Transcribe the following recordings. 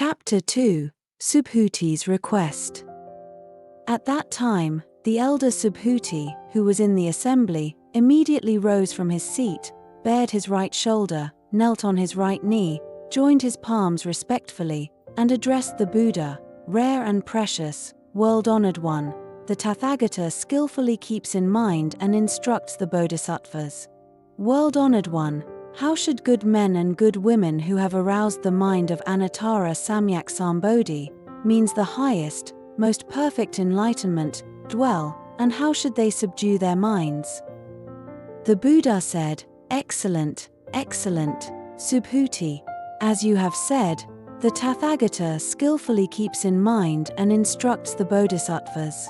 Chapter 2, Subhuti's Request. At that time, the elder Subhuti, who was in the assembly, immediately rose from his seat, bared his right shoulder, knelt on his right knee, joined his palms respectfully, and addressed the Buddha, rare and precious, world-honored one. The Tathagata skillfully keeps in mind and instructs the Bodhisattvas. World-honored one, how should good men and good women who have aroused the mind of Anuttara Samyak Sambodhi, means the highest, most perfect enlightenment, dwell, and how should they subdue their minds? The Buddha said, "Excellent, excellent, Subhuti. As you have said, the Tathagata skillfully keeps in mind and instructs the Bodhisattvas.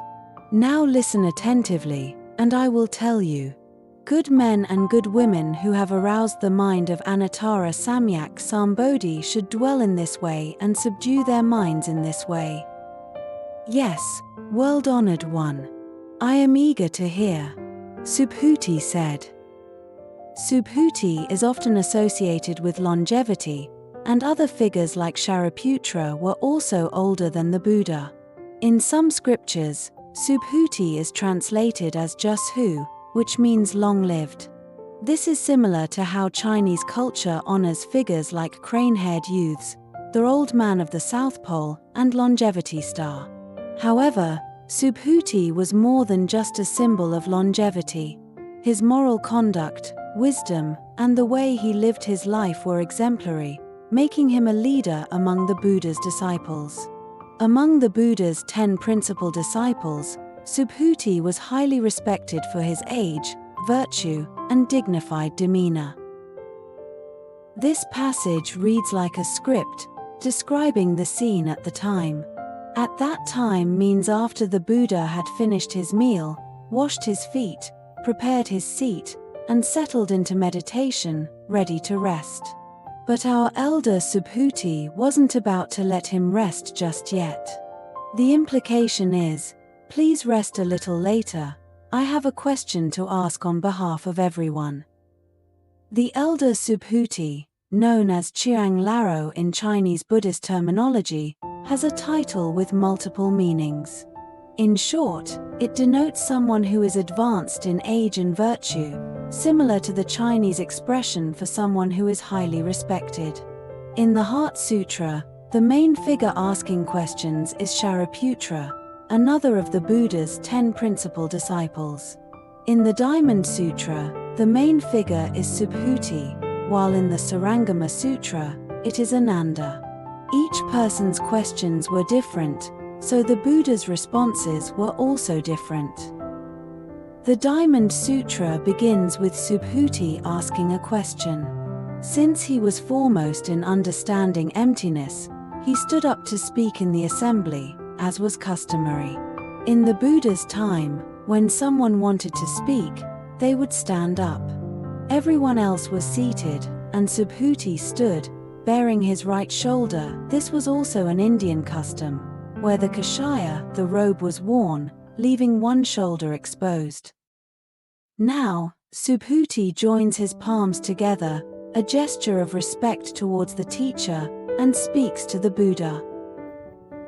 Now listen attentively, and I will tell you. Good men and good women who have aroused the mind of Anuttara Samyak Sambodhi should dwell in this way and subdue their minds in this way." "Yes, world-honored one. I am eager to hear," Subhuti said. Subhuti is often associated with longevity, and other figures like Shariputra were also older than the Buddha. In some scriptures, Subhuti is translated as Jushu, which means long-lived. This is similar to how Chinese culture honors figures like crane-haired youths, the old man of the South Pole, and longevity star. However, Subhuti was more than just a symbol of longevity. His moral conduct, wisdom, and the way he lived his life were exemplary, making him a leader among the Buddha's disciples. Among the Buddha's 10 principal disciples, Subhuti was highly respected for his age, virtue, and dignified demeanor. This passage reads like a script, describing the scene at the time. At that time means after the Buddha had finished his meal, washed his feet, prepared his seat, and settled into meditation, ready to rest. But our elder Subhuti wasn't about to let him rest just yet. The implication is, "Please rest a little later. I have a question to ask on behalf of everyone." The elder Subhuti, known as Chiang Laro in Chinese Buddhist terminology, has a title with multiple meanings. In short, it denotes someone who is advanced in age and virtue, similar to the Chinese expression for someone who is highly respected. In the Heart Sutra, the main figure asking questions is Shariputra, another of the Buddha's 10 principal disciples. In the Diamond Sutra, the main figure is Subhuti, while in the Sarangama Sutra, it is Ananda. Each person's questions were different, so the Buddha's responses were also different. The Diamond Sutra begins with Subhuti asking a question. Since he was foremost in understanding emptiness, he stood up to speak in the assembly, as was customary. In the Buddha's time, when someone wanted to speak, they would stand up. Everyone else was seated, and Subhuti stood, baring his right shoulder. This was also an Indian custom, where the kashaya, the robe, was worn, leaving one shoulder exposed. Now, Subhuti joins his palms together, a gesture of respect towards the teacher, and speaks to the Buddha.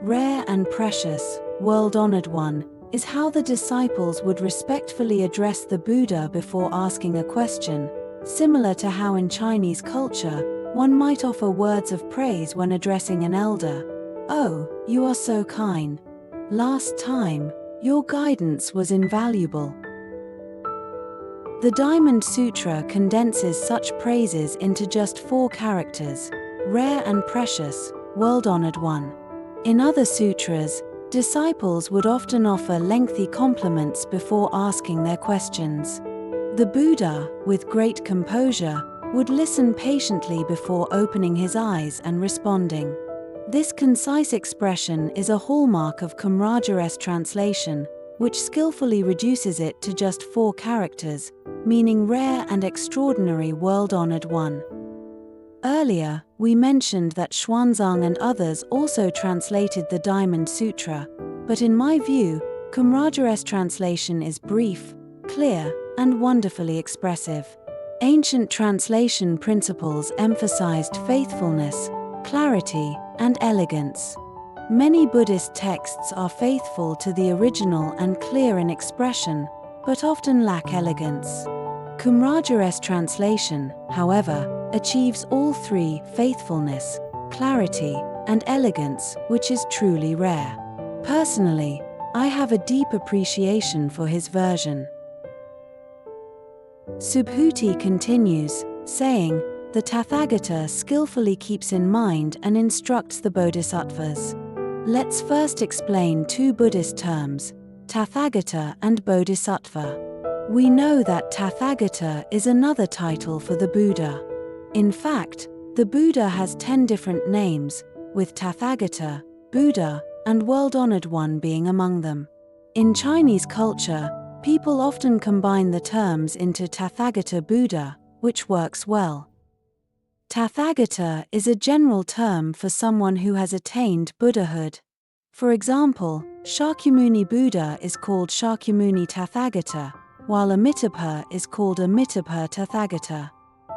Rare and precious, world-honored one, is how the disciples would respectfully address the Buddha before asking a question, similar to how in Chinese culture, one might offer words of praise when addressing an elder. "Oh, you are so kind. Last time, your guidance was invaluable." The Diamond Sutra condenses such praises into just 4 characters: rare and precious, world-honored one. In other sutras, disciples would often offer lengthy compliments before asking their questions. The Buddha, with great composure, would listen patiently before opening his eyes and responding. This concise expression is a hallmark of Kumaraja's translation, which skillfully reduces it to just 4 characters, meaning rare and extraordinary world-honored one. Earlier, we mentioned that Xuanzang and others also translated the Diamond Sutra, but in my view, Kumaraja's translation is brief, clear, and wonderfully expressive. Ancient translation principles emphasized faithfulness, clarity, and elegance. Many Buddhist texts are faithful to the original and clear in expression, but often lack elegance. Kumaraja's translation, however, achieves all three: faithfulness, clarity, and elegance, which is truly rare. Personally, I have a deep appreciation for his version. Subhuti continues, saying, "The Tathagata skillfully keeps in mind and instructs the Bodhisattvas." Let's first explain two Buddhist terms, Tathagata and Bodhisattva. We know that Tathagata is another title for the Buddha. In fact, the Buddha has 10 different names, with Tathagata, Buddha, and World-Honored One being among them. In Chinese culture, people often combine the terms into Tathagata Buddha, which works well. Tathagata is a general term for someone who has attained Buddhahood. For example, Shakyamuni Buddha is called Shakyamuni Tathagata, while Amitabha is called Amitabha Tathagata.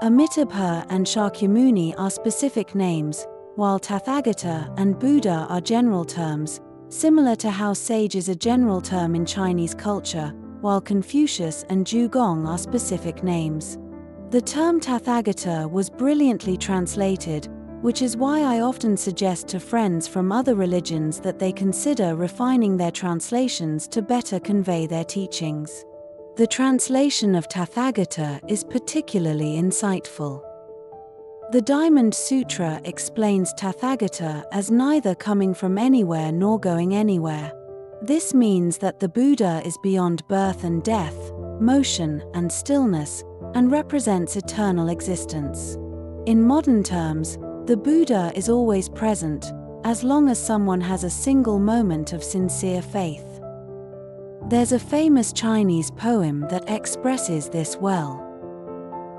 Amitabha and Shakyamuni are specific names, while Tathagata and Buddha are general terms, similar to how sage is a general term in Chinese culture, while Confucius and Zhugong are specific names. The term Tathagata was brilliantly translated, which is why I often suggest to friends from other religions that they consider refining their translations to better convey their teachings. The translation of Tathagata is particularly insightful. The Diamond Sutra explains Tathagata as neither coming from anywhere nor going anywhere. This means that the Buddha is beyond birth and death, motion and stillness, and represents eternal existence. In modern terms, the Buddha is always present, as long as someone has a single moment of sincere faith. There's a famous Chinese poem that expresses this well.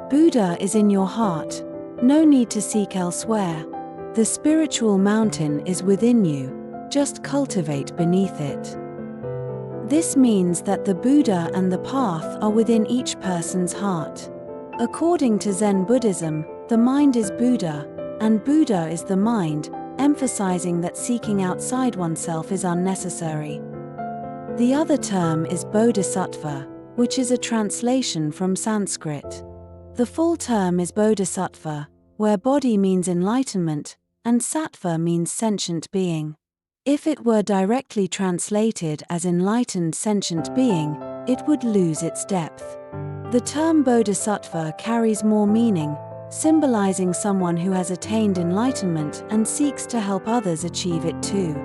Buddha is in your heart. No need to seek elsewhere. The spiritual mountain is within you, just cultivate beneath it. This means that the Buddha and the path are within each person's heart. According to Zen Buddhism, the mind is Buddha, and Buddha is the mind, emphasizing that seeking outside oneself is unnecessary. The other term is Bodhisattva, which is a translation from Sanskrit. The full term is Bodhisattva, where body means enlightenment, and sattva means sentient being. If it were directly translated as enlightened sentient being, it would lose its depth. The term Bodhisattva carries more meaning, symbolizing someone who has attained enlightenment and seeks to help others achieve it too.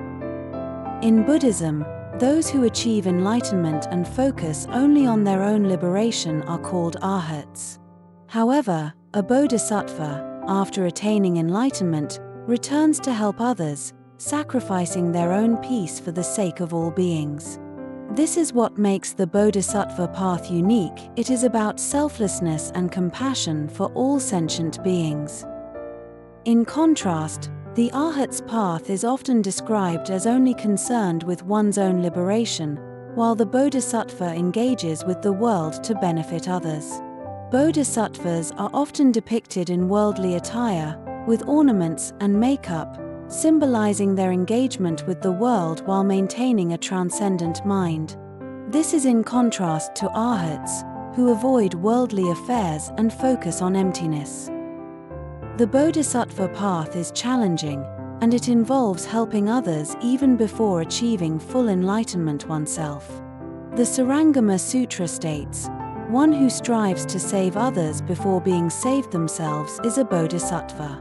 In Buddhism, those who achieve enlightenment and focus only on their own liberation are called arhats. However, a bodhisattva, after attaining enlightenment, returns to help others, sacrificing their own peace for the sake of all beings. This is what makes the bodhisattva path unique. It is about selflessness and compassion for all sentient beings. In contrast, the arhat's path is often described as only concerned with one's own liberation, while the bodhisattva engages with the world to benefit others. Bodhisattvas are often depicted in worldly attire, with ornaments and makeup, symbolizing their engagement with the world while maintaining a transcendent mind. This is in contrast to arhats, who avoid worldly affairs and focus on emptiness. The bodhisattva path is challenging, and it involves helping others even before achieving full enlightenment oneself. The Sarangama Sutra states, "One who strives to save others before being saved themselves is a bodhisattva."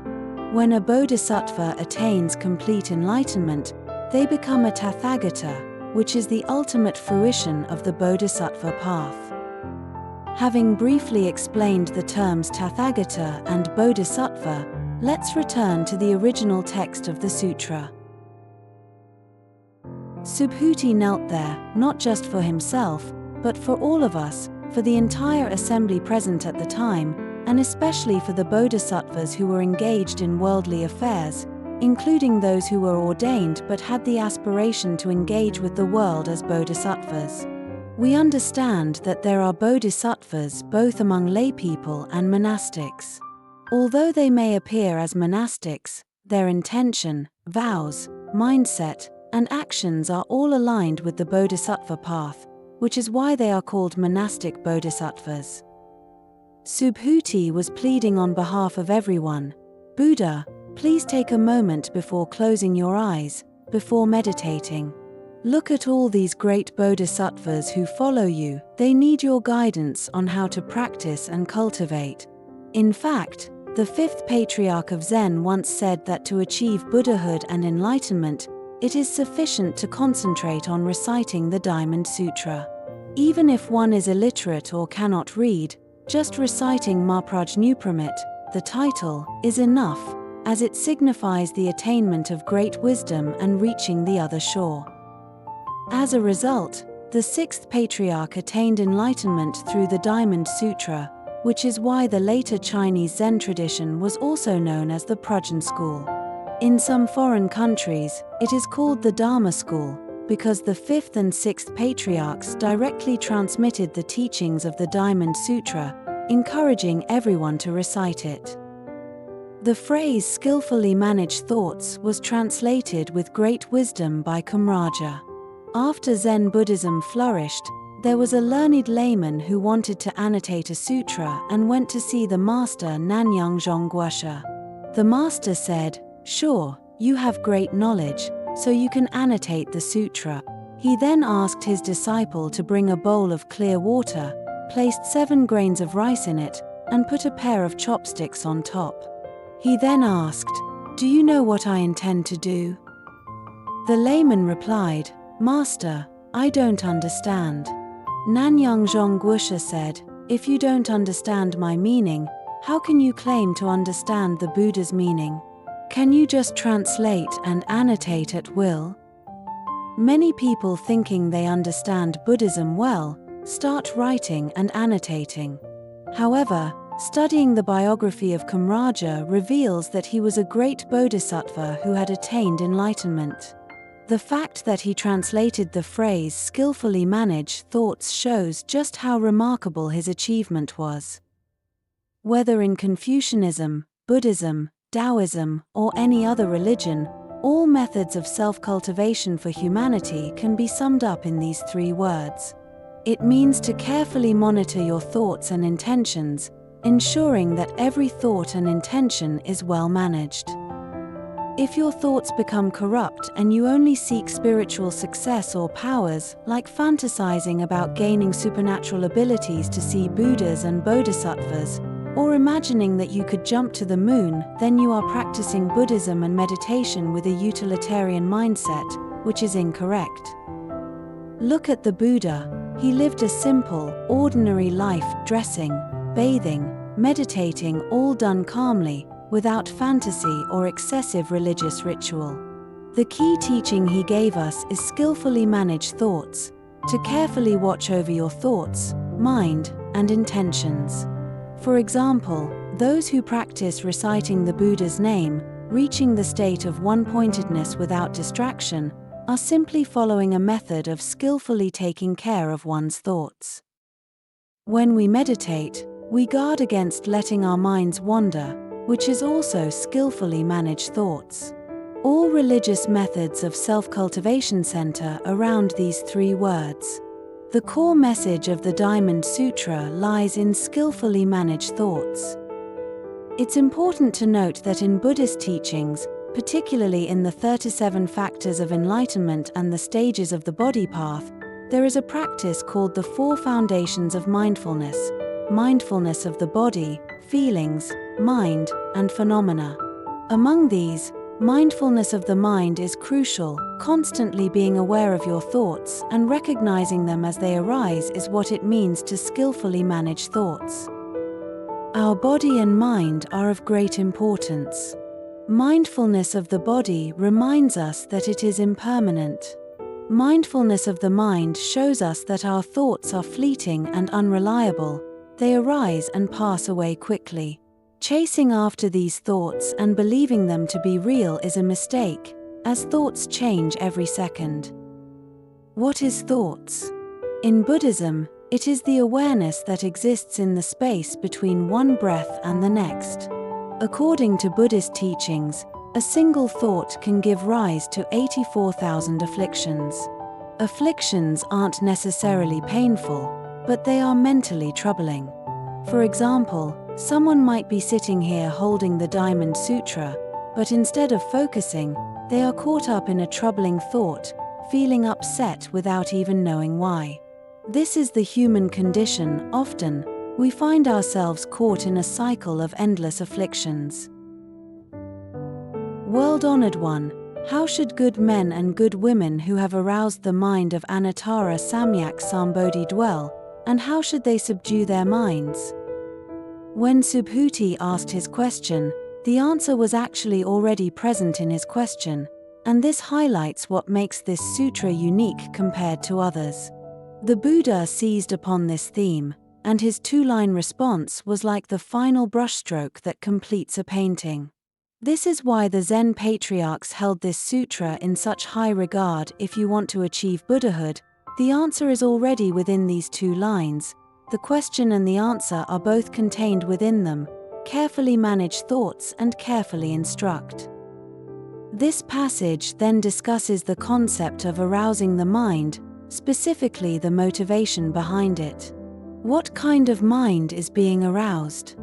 When a bodhisattva attains complete enlightenment, they become a tathagata, which is the ultimate fruition of the bodhisattva path. Having briefly explained the terms tathagata and bodhisattva, let's return to the original text of the sutra. Subhuti knelt there, not just for himself, but for all of us, for the entire assembly present at the time, and especially for the bodhisattvas who were engaged in worldly affairs, including those who were ordained but had the aspiration to engage with the world as bodhisattvas. We understand that there are bodhisattvas both among lay people and monastics. Although they may appear as monastics, their intention, vows, mindset, and actions are all aligned with the Bodhisattva path, which is why they are called monastic bodhisattvas. Subhuti was pleading on behalf of everyone, "Buddha, please take a moment before closing your eyes, before meditating. Look at all these great bodhisattvas who follow you, they need your guidance on how to practice and cultivate." In fact, the fifth patriarch of Zen once said that to achieve Buddhahood and enlightenment, it is sufficient to concentrate on reciting the Diamond Sutra. Even if one is illiterate or cannot read, just reciting Maprajñupramit, the title, is enough, as it signifies the attainment of great wisdom and reaching the other shore. As a result, the sixth patriarch attained enlightenment through the Diamond Sutra, which is why the later Chinese Zen tradition was also known as the Prajna School. In some foreign countries, it is called the Dharma School, because the fifth and sixth patriarchs directly transmitted the teachings of the Diamond Sutra, encouraging everyone to recite it. The phrase "skillfully manage thoughts" was translated with great wisdom by Kumraja. After Zen Buddhism flourished, there was a learned layman who wanted to annotate a sutra and went to see the master Nanyang Zhongguosha. The master said, "Sure, you have great knowledge, so you can annotate the sutra." He then asked his disciple to bring a bowl of clear water, placed 7 grains of rice in it, and put a pair of chopsticks on top. He then asked, "Do you know what I intend to do?" The layman replied, "Master, I don't understand." Nanyang Zhongguosha said, "If you don't understand my meaning, how can you claim to understand the Buddha's meaning? Can you just translate and annotate at will?" Many people, thinking they understand Buddhism well, start writing and annotating. However, studying the biography of Kumraja reveals that he was a great bodhisattva who had attained enlightenment. The fact that he translated the phrase "skillfully manage thoughts" shows just how remarkable his achievement was. Whether in Confucianism, Buddhism, Taoism, or any other religion, all methods of self-cultivation for humanity can be summed up in these 3 words. It means to carefully monitor your thoughts and intentions, ensuring that every thought and intention is well managed. If your thoughts become corrupt and you only seek spiritual success or powers, like fantasizing about gaining supernatural abilities to see Buddhas and Bodhisattvas, or imagining that you could jump to the moon, then you are practicing Buddhism and meditation with a utilitarian mindset, which is incorrect. Look at the Buddha. He lived a simple, ordinary life, dressing, bathing, meditating, all done calmly, without fantasy or excessive religious ritual. The key teaching he gave us is skillfully manage thoughts, to carefully watch over your thoughts, mind, and intentions. For example, those who practice reciting the Buddha's name, reaching the state of one-pointedness without distraction, are simply following a method of skillfully taking care of one's thoughts. When we meditate, we guard against letting our minds wander, which is also skillfully manage thoughts. All religious methods of self-cultivation center around these 3 words. The core message of the Diamond Sutra lies in skillfully manage thoughts. It's important to note that in Buddhist teachings, particularly in the 37 factors of enlightenment and the stages of the body path, there is a practice called the 4 foundations of mindfulness: mindfulness of the body, feelings, mind, and phenomena. Among these, mindfulness of the mind is crucial. Constantly being aware of your thoughts and recognizing them as they arise is what it means to skillfully manage thoughts. Our body and mind are of great importance. Mindfulness of the body reminds us that it is impermanent. Mindfulness of the mind shows us that our thoughts are fleeting and unreliable. They arise and pass away quickly. Chasing after these thoughts and believing them to be real is a mistake, as thoughts change every second. What is thoughts? In Buddhism, it is the awareness that exists in the space between one breath and the next. According to Buddhist teachings, A single thought can give rise to 84,000 afflictions. Afflictions aren't necessarily painful, but they are mentally troubling. For example, someone might be sitting here holding the Diamond Sutra, but instead of focusing, they are caught up in a troubling thought, feeling upset without even knowing why. This is the human condition. Often, we find ourselves caught in a cycle of endless afflictions. World-honored one, how should good men and good women who have aroused the mind of Anuttara Samyak Sambodhi dwell, and how should they subdue their minds? When Subhuti asked his question, the answer was actually already present in his question, and this highlights what makes this sutra unique compared to others. The Buddha seized upon this theme, and his two-line response was like the final brushstroke that completes a painting. This is why the Zen patriarchs held this sutra in such high regard. If you want to achieve Buddhahood, the answer is already within these two lines. The question and the answer are both contained within them. Carefully manage thoughts and carefully instruct. This passage then discusses the concept of arousing the mind, specifically the motivation behind it. What kind of mind is being aroused?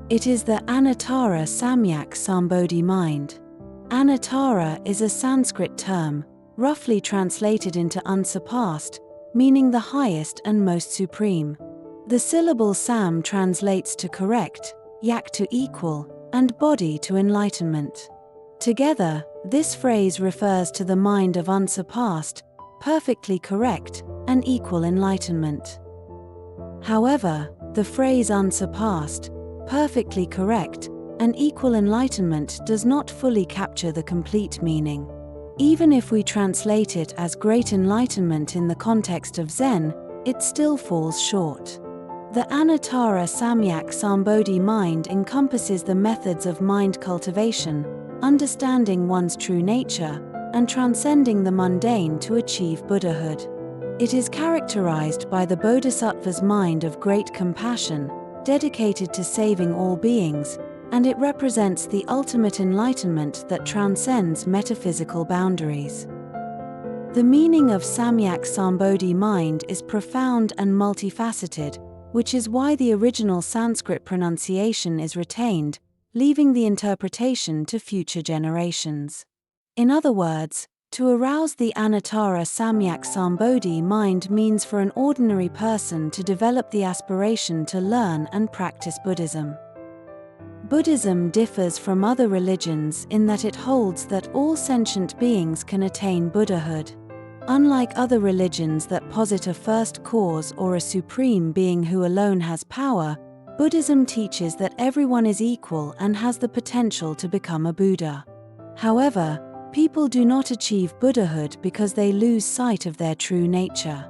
It is the Anuttara Samyak Sambodhi mind. Anuttara is a Sanskrit term, roughly translated into unsurpassed, meaning the highest and most supreme. The syllable sam translates to correct, yak to equal, and bodhi to enlightenment. Together, this phrase refers to the mind of unsurpassed, perfectly correct, and equal enlightenment. However, the phrase unsurpassed, perfectly correct, and equal enlightenment does not fully capture the complete meaning. Even if we translate it as great enlightenment in the context of Zen, it still falls short. The Anuttara Samyak Sambodhi mind encompasses the methods of mind cultivation, understanding one's true nature, and transcending the mundane to achieve Buddhahood. It is characterized by the Bodhisattva's mind of great compassion, dedicated to saving all beings, and it represents the ultimate enlightenment that transcends metaphysical boundaries. The meaning of Samyak Sambodhi mind is profound and multifaceted, which is why the original Sanskrit pronunciation is retained, leaving the interpretation to future generations. In other words, to arouse the Anuttara Samyak Sambodhi mind means for an ordinary person to develop the aspiration to learn and practice Buddhism. Buddhism differs from other religions in that it holds that all sentient beings can attain Buddhahood. Unlike other religions that posit a first cause or a supreme being who alone has power, Buddhism teaches that everyone is equal and has the potential to become a Buddha. However, people do not achieve Buddhahood because they lose sight of their true nature.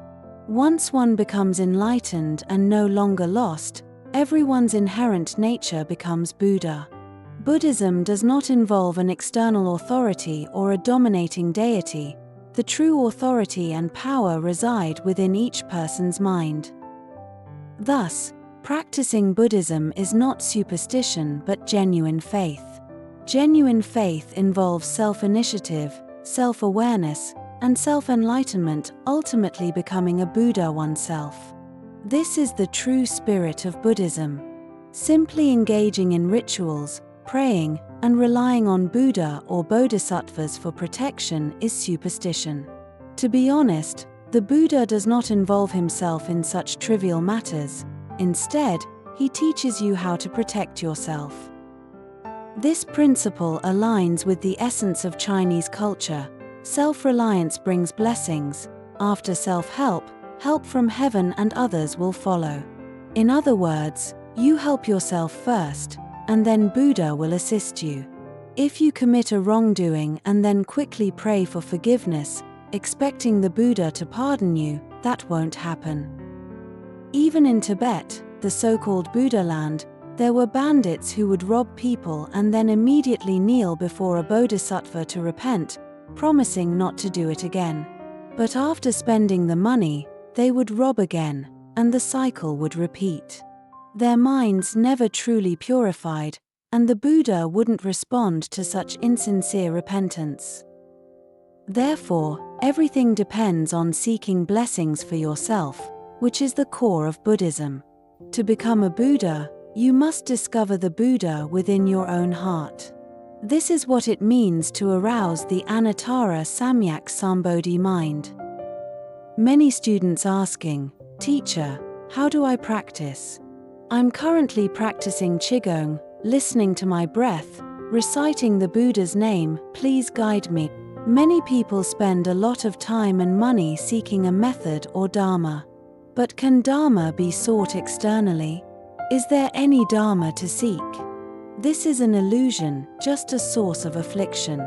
Once one becomes enlightened and no longer lost, everyone's inherent nature becomes Buddha. Buddhism does not involve an external authority or a dominating deity. The true authority and power reside within each person's mind. Thus, practicing Buddhism is not superstition but genuine faith. Genuine faith involves self-initiative, self-awareness, and self-enlightenment, ultimately becoming a Buddha oneself. This is the true spirit of Buddhism. Simply engaging in rituals, praying, and relying on Buddha or Bodhisattvas for protection is superstition. To be honest, the Buddha does not involve himself in such trivial matters. Instead, he teaches you how to protect yourself. This principle aligns with the essence of Chinese culture. Self-reliance brings blessings. After self-help, help from heaven and others will follow. In other words, you help yourself first, and then Buddha will assist you. If you commit a wrongdoing and then quickly pray for forgiveness, expecting the Buddha to pardon you, that won't happen. Even in Tibet, the so-called Buddha land, there were bandits who would rob people and then immediately kneel before a bodhisattva to repent, promising not to do it again. But after spending the money, they would rob again, and the cycle would repeat. Their minds never truly purified, and the Buddha wouldn't respond to such insincere repentance. Therefore, everything depends on seeking blessings for yourself, which is the core of Buddhism. To become a Buddha, you must discover the Buddha within your own heart. This is what it means to arouse the Anuttara Samyak Sambodhi mind. Many students asking, "Teacher, how do I practice? I'm currently practicing Qigong, listening to my breath, reciting the Buddha's name, please guide me." Many people spend a lot of time and money seeking a method or Dharma. But can Dharma be sought externally? Is there any Dharma to seek? This is an illusion, just a source of affliction.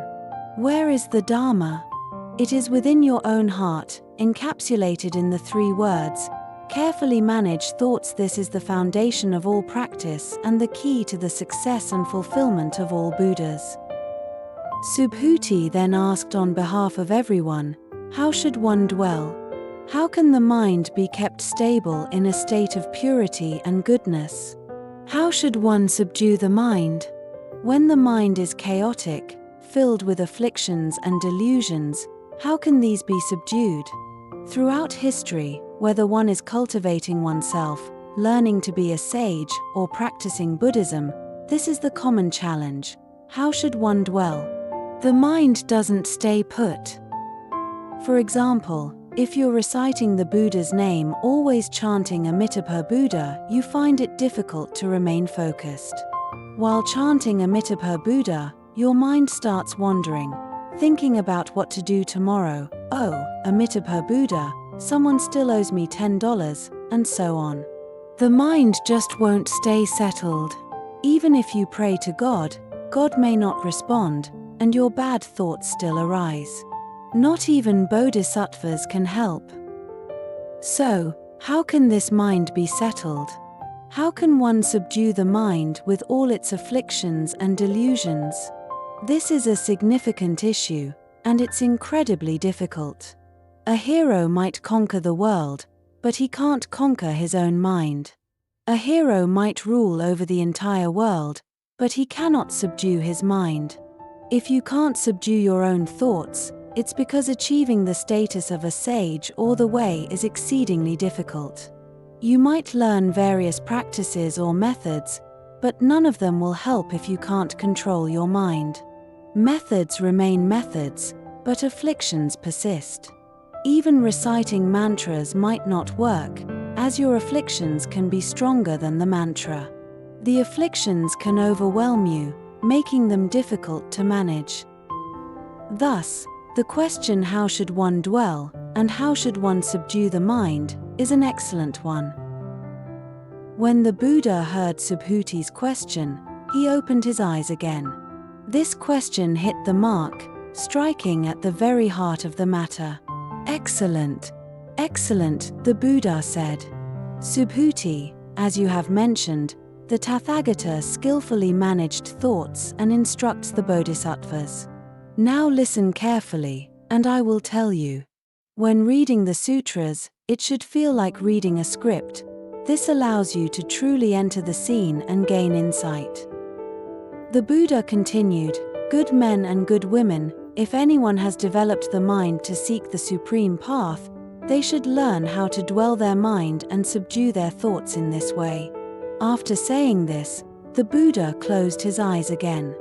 Where is the Dharma? It is within your own heart, encapsulated in the 3 words, carefully managed thoughts. This is the foundation of all practice and the key to the success and fulfillment of all Buddhas. Subhuti then asked on behalf of everyone, how should one dwell? How can the mind be kept stable in a state of purity and goodness? How should one subdue the mind? When the mind is chaotic, filled with afflictions and delusions, how can these be subdued? Throughout history, whether one is cultivating oneself, learning to be a sage, or practicing Buddhism, this is the common challenge. How should one dwell? The mind doesn't stay put. For example, if you're reciting the Buddha's name, always chanting Amitabha Buddha, you find it difficult to remain focused. While chanting Amitabha Buddha, your mind starts wandering, thinking about what to do tomorrow. Oh, Amitabha Buddha, someone still owes me $10, and so on. The mind just won't stay settled. Even if you pray to God, God may not respond, and your bad thoughts still arise. Not even bodhisattvas can help. So, how can this mind be settled? How can one subdue the mind with all its afflictions and delusions? This is a significant issue, and it's incredibly difficult. A hero might conquer the world, but he can't conquer his own mind. A hero might rule over the entire world, but he cannot subdue his mind. If you can't subdue your own thoughts, it's because achieving the status of a sage or the way is exceedingly difficult. You might learn various practices or methods, but none of them will help if you can't control your mind. Methods remain methods, but afflictions persist. Even reciting mantras might not work, as your afflictions can be stronger than the mantra. The afflictions can overwhelm you, making them difficult to manage. Thus, the question how should one dwell, and how should one subdue the mind, is an excellent one. When the Buddha heard Subhuti's question, he opened his eyes again. This question hit the mark, striking at the very heart of the matter. Excellent, excellent, the Buddha said. Subhuti, as you have mentioned, the Tathagata skillfully managed thoughts and instructs the bodhisattvas. Now listen carefully, and I will tell you. When reading the sutras, it should feel like reading a script. This allows you to truly enter the scene and gain insight. The Buddha continued, "Good men and good women, if anyone has developed the mind to seek the supreme path, they should learn how to dwell their mind and subdue their thoughts in this way." After saying this, the Buddha closed his eyes again.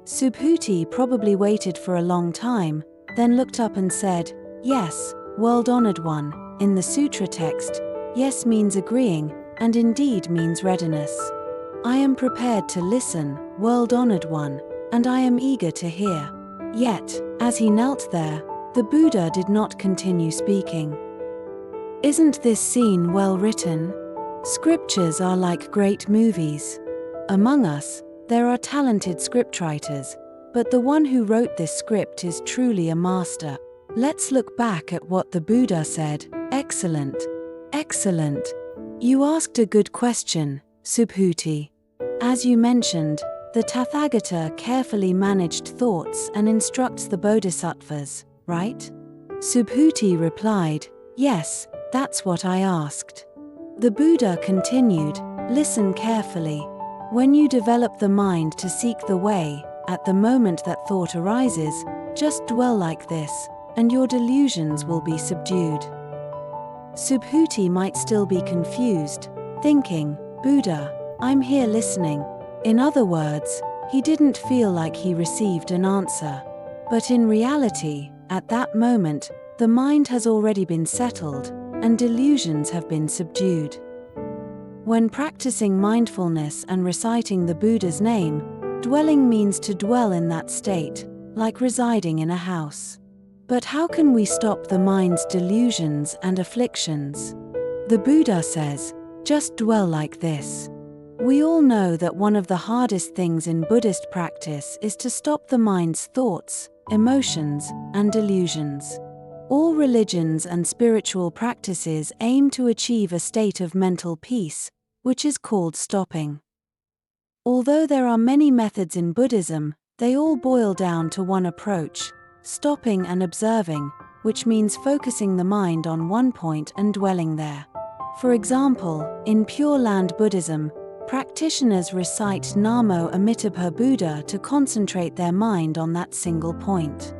Subhuti probably waited for a long time, then looked up and said, "Yes, world-honored one, in the sutra text, yes means agreeing, and indeed means readiness. I am prepared to listen, world-honored one, and I am eager to hear." Yet, as he knelt there, the Buddha did not continue speaking. Isn't this scene well written? Scriptures are like great movies. Among us, there are talented scriptwriters, but the one who wrote this script is truly a master. Let's look back at what the Buddha said. Excellent. Excellent. You asked a good question, Subhuti. As you mentioned, the Tathagata carefully managed thoughts and instructs the bodhisattvas, right? Subhuti replied, "Yes, that's what I asked." The Buddha continued, "Listen carefully. When you develop the mind to seek the way, at the moment that thought arises, just dwell like this, and your delusions will be subdued. Subhuti might still be confused, thinking, "Buddha, I'm here listening." In other words, he didn't feel like he received an answer. But in reality, at that moment, the mind has already been settled, and delusions have been subdued. When practicing mindfulness and reciting the Buddha's name, dwelling means to dwell in that state, like residing in a house. But how can we stop the mind's delusions and afflictions? The Buddha says, just dwell like this. We all know that one of the hardest things in Buddhist practice is to stop the mind's thoughts, emotions, and delusions. All religions and spiritual practices aim to achieve a state of mental peace, which is called stopping. Although there are many methods in Buddhism, they all boil down to one approach: stopping and observing, which means focusing the mind on one point and dwelling there. For example, in Pure Land Buddhism, practitioners recite Namo Amitabha Buddha to concentrate their mind on that single point.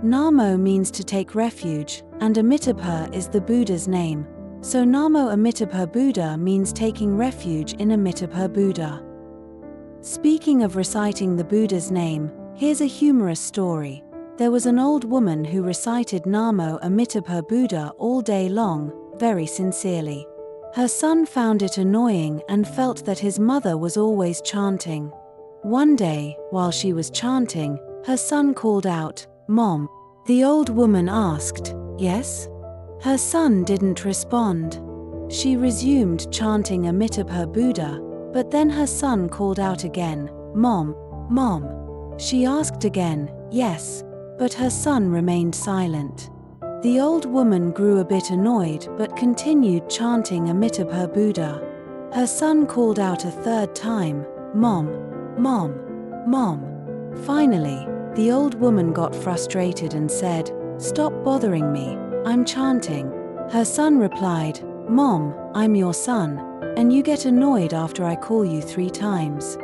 Namo means to take refuge, and Amitabha is the Buddha's name, so Namo Amitabha Buddha means taking refuge in Amitabha Buddha. Speaking of reciting the Buddha's name, here's a humorous story. There was an old woman who recited Namo Amitabha Buddha all day long, very sincerely. Her son found it annoying and felt that his mother was always chanting. One day, while she was chanting, her son called out, "Mom." The old woman asked, "Yes?" Her son didn't respond. She resumed chanting Amitabha Buddha, but then her son called out again, "Mom, Mom." She asked again, "Yes?" but her son remained silent. The old woman grew a bit annoyed but continued chanting Amitabha Buddha. Her son called out a third time, "Mom, Mom, Mom." Finally, the old woman got frustrated and said, "Stop bothering me, I'm chanting." Her son replied, "Mom, I'm your son, and you get annoyed after I call you 3 times.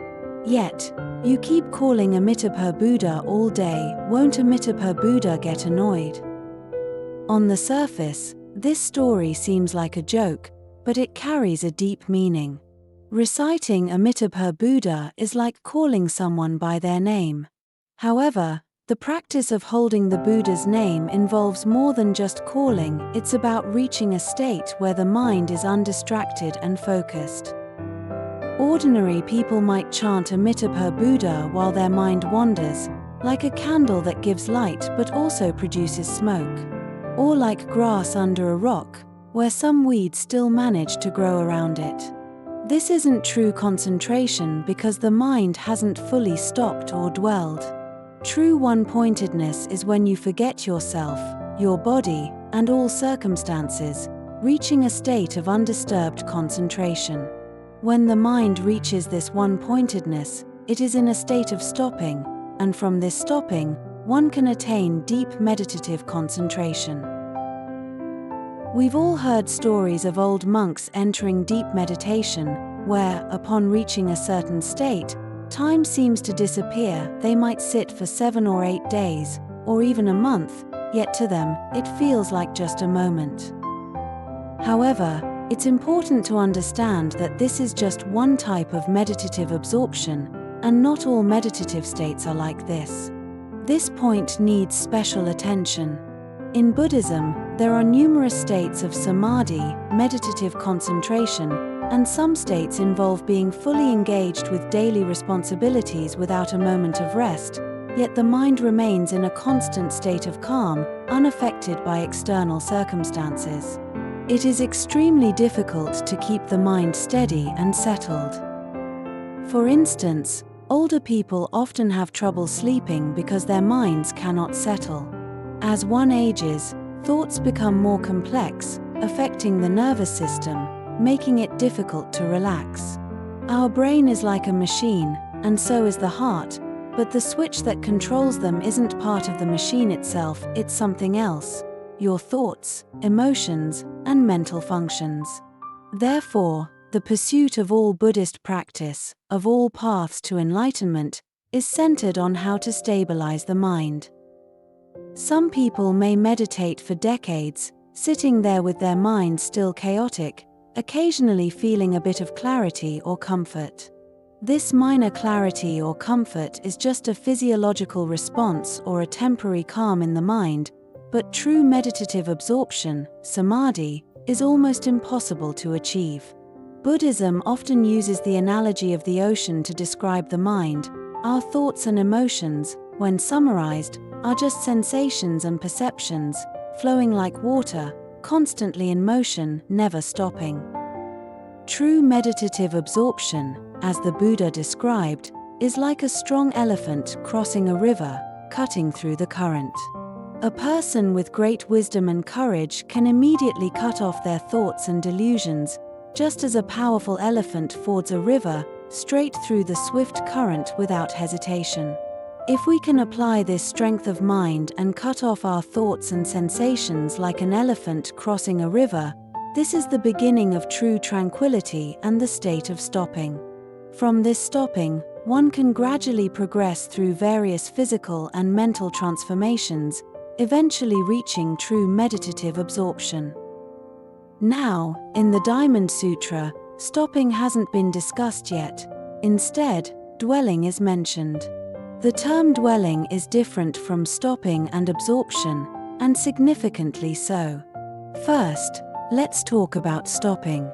Yet, you keep calling Amitabha Buddha all day, won't Amitabha Buddha get annoyed?" On the surface, this story seems like a joke, but it carries a deep meaning. Reciting Amitabha Buddha is like calling someone by their name. However, the practice of holding the Buddha's name involves more than just calling. It's about reaching a state where the mind is undistracted and focused. Ordinary people might chant Amitabha Buddha while their mind wanders, like a candle that gives light but also produces smoke. Or like grass under a rock, where some weeds still manage to grow around it. This isn't true concentration because the mind hasn't fully stopped or dwelled. True one-pointedness is when you forget yourself, your body, and all circumstances, reaching a state of undisturbed concentration. When the mind reaches this one-pointedness, it is in a state of stopping, and from this stopping, one can attain deep meditative concentration. We've all heard stories of old monks entering deep meditation, where, upon reaching a certain state, time seems to disappear. They might sit for 7 or 8 days, or even a month, yet to them, it feels like just a moment. However, it's important to understand that this is just one type of meditative absorption, and not all meditative states are like this. This point needs special attention. In Buddhism, there are numerous states of samadhi, meditative concentration, and some states involve being fully engaged with daily responsibilities without a moment of rest, yet the mind remains in a constant state of calm, unaffected by external circumstances. It is extremely difficult to keep the mind steady and settled. For instance, older people often have trouble sleeping because their minds cannot settle. As one ages, thoughts become more complex, affecting the nervous system, making it difficult to relax. Our brain is like a machine, and so is the heart, but the switch that controls them isn't part of the machine itself, it's something else: your thoughts, emotions, and mental functions. Therefore, The pursuit of all Buddhist practice, of all paths to enlightenment, is centered on how to stabilize the mind. Some people may meditate for decades, sitting there with their mind still chaotic, occasionally feeling a bit of clarity or comfort. This minor clarity or comfort is just a physiological response or a temporary calm in the mind, but true meditative absorption, samadhi, is almost impossible to achieve. Buddhism often uses the analogy of the ocean to describe the mind. Our thoughts and emotions, when summarized, are just sensations and perceptions, flowing like water, constantly in motion, never stopping. True meditative absorption, as the Buddha described, is like a strong elephant crossing a river, cutting through the current. A person with great wisdom and courage can immediately cut off their thoughts and delusions, just as a powerful elephant fords a river, straight through the swift current without hesitation. If we can apply this strength of mind and cut off our thoughts and sensations like an elephant crossing a river, this is the beginning of true tranquility and the state of stopping. From this stopping, one can gradually progress through various physical and mental transformations, eventually reaching true meditative absorption. Now, in the Diamond Sutra, stopping hasn't been discussed yet. Instead, dwelling is mentioned. The term dwelling is different from stopping and absorption, and significantly so. First, let's talk about stopping.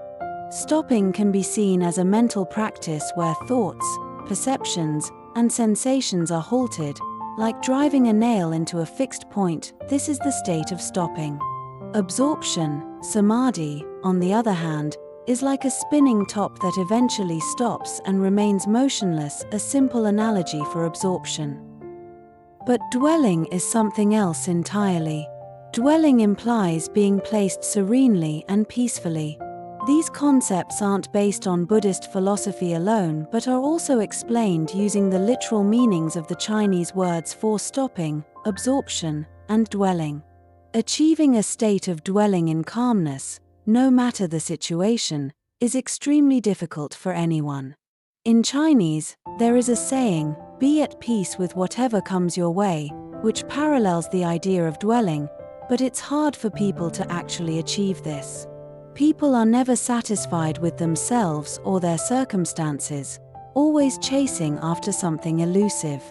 Stopping can be seen as a mental practice where thoughts, perceptions, and sensations are halted, like driving a nail into a fixed point. This is the state of stopping. Absorption, samadhi, on the other hand, is like a spinning top that eventually stops and remains motionless, a simple analogy for absorption. But dwelling is something else entirely. Dwelling implies being placed serenely and peacefully. These concepts aren't based on Buddhist philosophy alone but are also explained using the literal meanings of the Chinese words for stopping, absorption, and dwelling. Achieving a state of dwelling in calmness, no matter the situation, is extremely difficult for anyone. In Chinese, there is a saying, "Be at peace with whatever comes your way," which parallels the idea of dwelling, but it's hard for people to actually achieve this. People are never satisfied with themselves or their circumstances, always chasing after something elusive.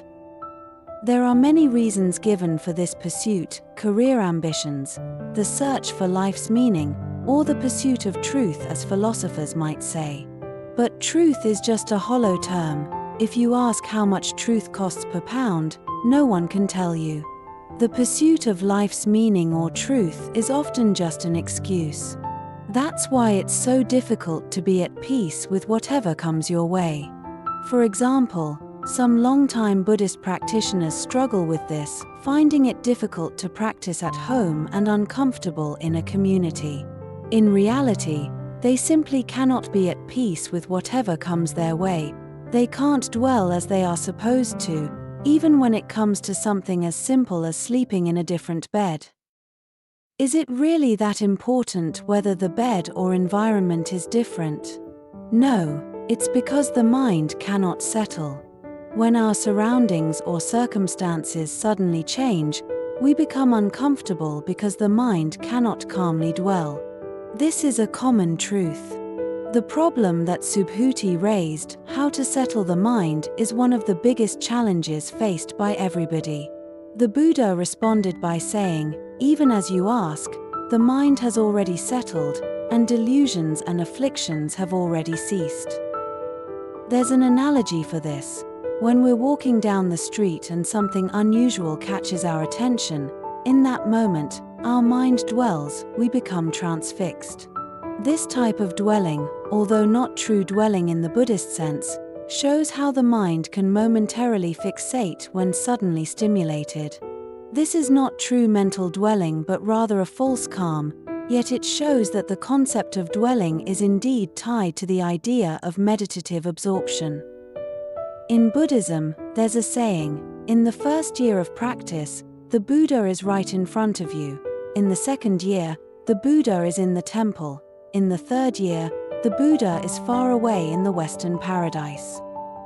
There are many reasons given for this pursuit: career ambitions, the search for life's meaning, or the pursuit of truth, as philosophers might say. But truth is just a hollow term. If you ask how much truth costs per pound, no one can tell you. The pursuit of life's meaning or truth is often just an excuse. That's why it's so difficult to be at peace with whatever comes your way. For example, some long-time Buddhist practitioners struggle with this, finding it difficult to practice at home and uncomfortable in a community. In reality, they simply cannot be at peace with whatever comes their way. They can't dwell as they are supposed to, even when it comes to something as simple as sleeping in a different bed. Is it really that important whether the bed or environment is different? No, it's because the mind cannot settle. When our surroundings or circumstances suddenly change, we become uncomfortable because the mind cannot calmly dwell. This is a common truth. The problem that Subhuti raised, how to settle the mind, is one of the biggest challenges faced by everybody. The Buddha responded by saying, "Even as you ask, the mind has already settled, and delusions and afflictions have already ceased." There's an analogy for this. When we're walking down the street and something unusual catches our attention, in that moment, our mind dwells, we become transfixed. This type of dwelling, although not true dwelling in the Buddhist sense, shows how the mind can momentarily fixate when suddenly stimulated. This is not true mental dwelling but rather a false calm, yet it shows that the concept of dwelling is indeed tied to the idea of meditative absorption. In Buddhism, there's a saying, "In the first year of practice, the Buddha is right in front of you. In the second year, the Buddha is in the temple. In the third year, the Buddha is far away in the Western paradise.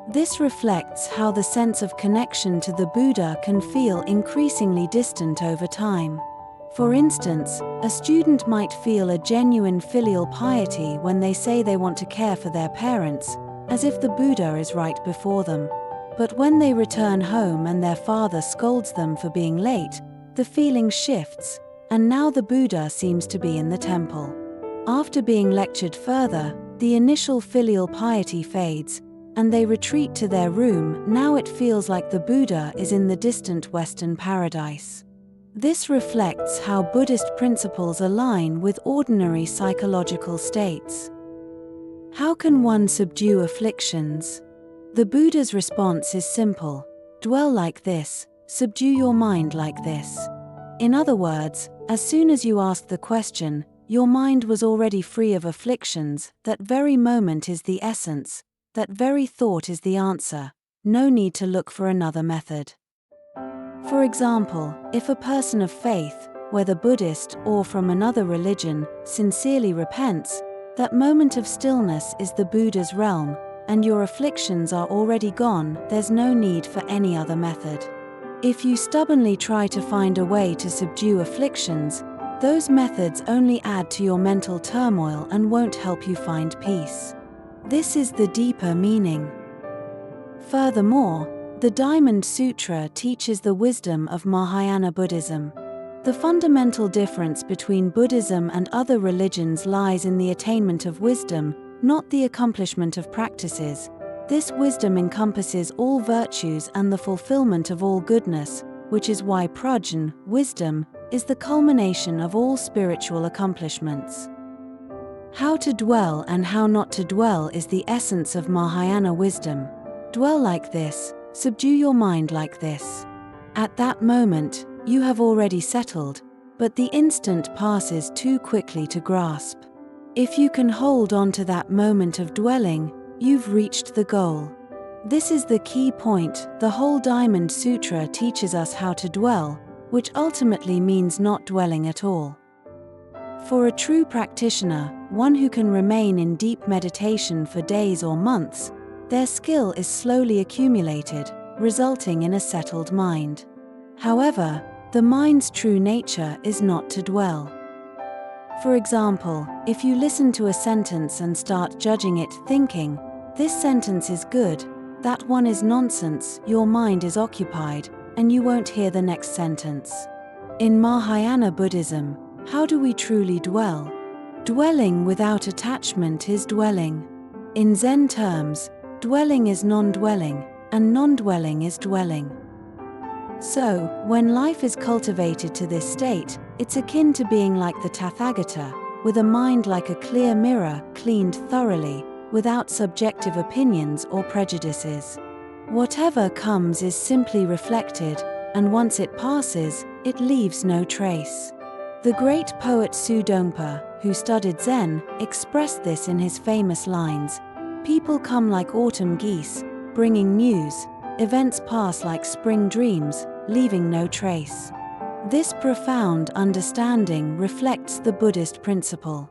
This reflects how the sense of connection to the Buddha can feel increasingly distant over time. For instance, a student might feel a genuine filial piety when they say they want to care for their parents, as if the Buddha is right before them. But when they return home and their father scolds them for being late, the feeling shifts, and now the Buddha seems to be in the temple. After being lectured further, the initial filial piety fades, and they retreat to their room. Now it feels like the Buddha is in the distant Western paradise. This reflects how Buddhist principles align with ordinary psychological states. How can one subdue afflictions? The Buddha's response is simple: dwell like this, subdue your mind like this. In other words, as soon as you ask the question, your mind was already free of afflictions. That very moment is the essence. That very thought is the answer. No need to look for another method. For example, if a person of faith, whether Buddhist or from another religion, sincerely repents, that moment of stillness is the Buddha's realm, and your afflictions are already gone. There's no need for any other method. If you stubbornly try to find a way to subdue afflictions, those methods only add to your mental turmoil and won't help you find peace. This is the deeper meaning. Furthermore, the Diamond Sutra teaches the wisdom of Mahayana Buddhism. The fundamental difference between Buddhism and other religions lies in the attainment of wisdom, not the accomplishment of practices. This wisdom encompasses all virtues and the fulfillment of all goodness, which is why prajna, wisdom, is the culmination of all spiritual accomplishments. How to dwell and how not to dwell is the essence of Mahayana wisdom. Dwell like this, subdue your mind like this. At that moment, you have already settled, but the instant passes too quickly to grasp. If you can hold on to that moment of dwelling, you've reached the goal. This is the key point. The whole Diamond Sutra teaches us how to dwell, which ultimately means not dwelling at all. For a true practitioner, one who can remain in deep meditation for days or months, their skill is slowly accumulated, resulting in a settled mind. However, the mind's true nature is not to dwell. For example, if you listen to a sentence and start judging it, thinking, "This sentence is good, that one is nonsense," your mind is occupied, and you won't hear the next sentence. In Mahayana Buddhism, how do we truly dwell? Dwelling without attachment is dwelling. In Zen terms, dwelling is non-dwelling, and non-dwelling is dwelling. So, when life is cultivated to this state, it's akin to being like the Tathagata, with a mind like a clear mirror, cleaned thoroughly, without subjective opinions or prejudices. Whatever comes is simply reflected, and once it passes, it leaves no trace. The great poet Sudongpa, who studied Zen, expressed this in his famous lines: "People come like autumn geese, bringing news. Events pass like spring dreams, leaving no trace." This profound understanding reflects the Buddhist principle.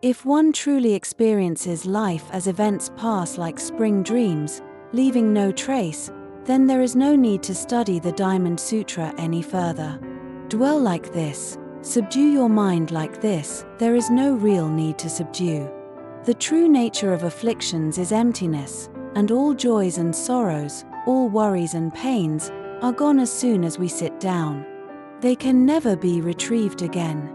If one truly experiences life as events pass like spring dreams, leaving no trace, then there is no need to study the Diamond Sutra any further. Dwell like this, subdue your mind like this. There is no real need to subdue. The true nature of afflictions is emptiness, and all joys and sorrows, all worries and pains, are gone as soon as we sit down. They can never be retrieved again.